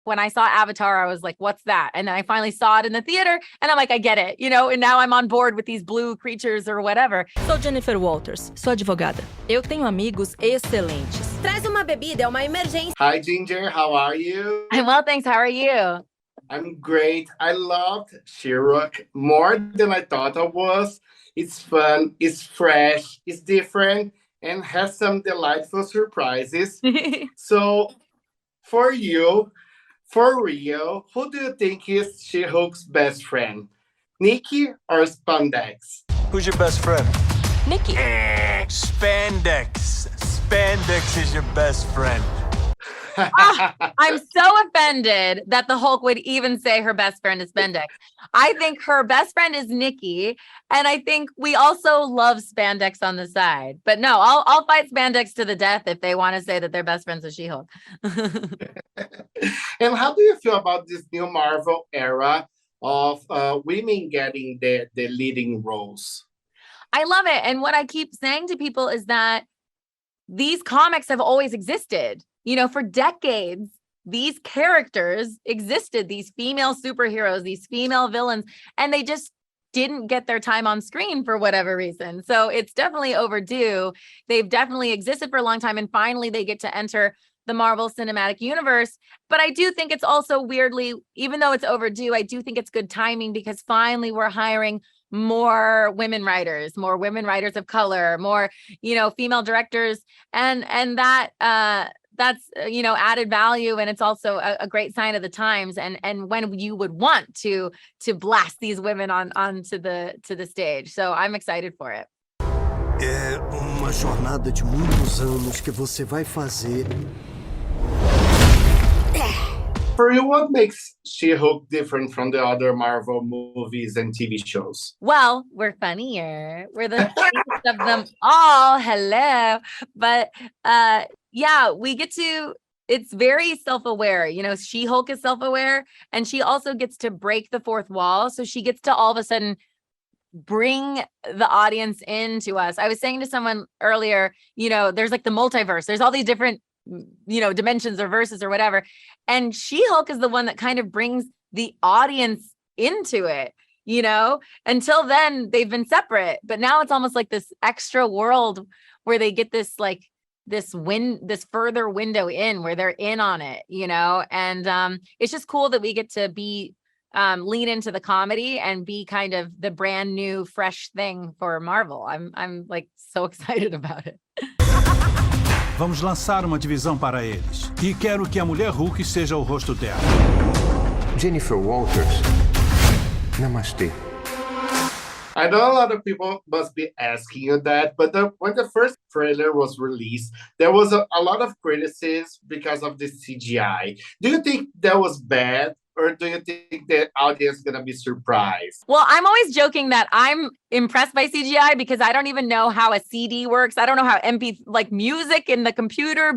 When I saw Avatar, I was like, what's that? And then I finally saw it in the theater and I'm like, I get it, and now I'm on board with these blue creatures or whatever. Sou Jennifer Walters, sou advogada. Eu tenho amigos excelentes. Traz uma bebida, é uma emergência. Hi, Ginger. How are you? I'm well, thanks. How are you? I'm great. I loved She-Hulk more than I thought I was. It's fun, it's fresh, it's different, and has some delightful surprises. So, for you, for real, who do you think is She-Hulk's best friend? Nikki or Spandex? Who's your best friend? Nikki. Spandex. Spandex is your best friend. I'm so offended that the Hulk would even say her best friend is spandex. I think her best friend is Nikki, and I think we also love spandex on the side. But no, I'll fight spandex to the death if they want to say that their best friend's a She-Hulk. And how do you feel about this new Marvel era of women getting the leading roles? I love it. And what I keep saying to people is that these comics have always existed. For decades, these characters existed, these female superheroes, these female villains, and they just didn't get their time on screen for whatever reason. So it's definitely overdue. They've definitely existed for a long time, and finally they get to enter the Marvel Cinematic Universe. But I do think it's also weirdly, even though it's overdue, I do think it's good timing because finally we're hiring more women writers of color, more, female directors, and that's added value, and it's also a great sign of the times and when you would want to blast these women onto the stage. So I'm excited for it. É uma jornada de muitos anos que você vai fazer. For you, what makes She-Hulk different from the other Marvel movies and TV shows? Well, we're funnier. We're the funniest of them all. Hello. But we get to, it's very self-aware. She-Hulk is self-aware, and she also gets to break the fourth wall. So she gets to all of a sudden bring the audience into us. I was saying to someone earlier, there's like the multiverse. There's all these different dimensions or verses or whatever. And She-Hulk is the one that kind of brings the audience into it, until then they've been separate, but now it's almost like this extra world where they get this this further window in where they're in on it, and it's just cool that we get to be lean into the comedy and be kind of the brand new fresh thing for Marvel. I'm like so excited about it. Vamos lançar uma divisão para eles. E quero que a Mulher-Hulk seja o rosto dela. Jennifer Walters. Namastê. I know a lot of people must be asking you that, but when the first trailer was released, there was a lot of criticism because of the CGI. Do you think that was bad? Or do you think the audience is going to be surprised? Well, I'm always joking that I'm impressed by CGI because I don't even know how a CD works. I don't know how music in the computer,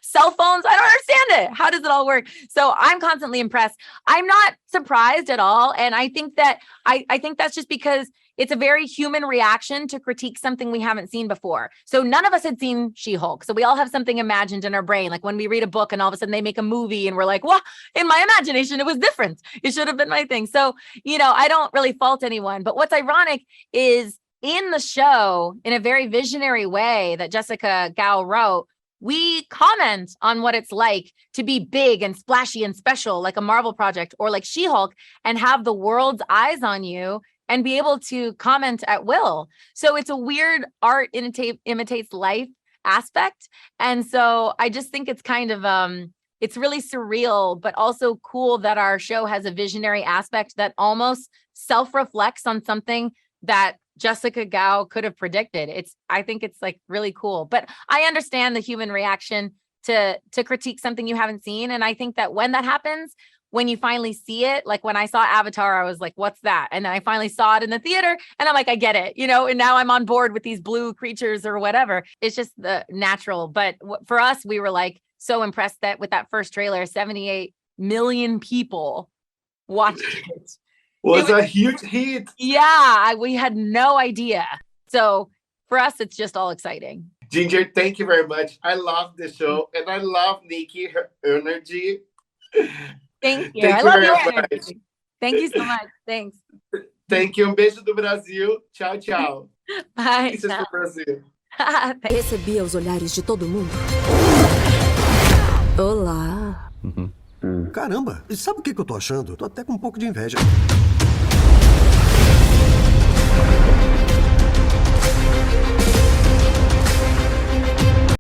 cell phones. I don't understand it. How does it all work? So I'm constantly impressed. I'm not surprised at all. And I think that I think that's just because it's a very human reaction to critique something we haven't seen before. So none of us had seen She-Hulk. So we all have something imagined in our brain. Like when we read a book and all of a sudden they make a movie and we're like, well, in my imagination, it was different. It should have been my thing. So, I don't really fault anyone. But what's ironic is in the show, in a very visionary way that Jessica Gao wrote, we comment on what it's like to be big and splashy and special, like a Marvel project or like She-Hulk, and have the world's eyes on you and be able to comment at will. So it's a weird art imitates life aspect. And so I just think it's kind of, it's really surreal, but also cool that our show has a visionary aspect that almost self-reflects on something that Jessica Gao could have predicted. I think it's like really cool, but I understand the human reaction to critique something you haven't seen. And I think that when that happens, when you finally see it, like when I saw Avatar, I was like, what's that? And then I finally saw it in the theater and I'm like, I get it, and now I'm on board with these blue creatures or whatever. It's just the natural. But for us, we were like so impressed that with that first trailer, 78 million people watched it. Was a huge hit. Yeah, we had no idea. So for us, it's just all exciting. Ginger, thank you very much. I love the show and I love Nikki, her energy. Thank you. Thank I you love very your much. energy. Thank you so much. Thanks. Thank you. Um beijo do Brasil. Tchau, tchau. Bye. Isso é do Brasil. Thanks. Recebia os olhares de todo mundo. Olá. Caramba, e sabe o que eu tô achando? Tô até com um pouco de inveja.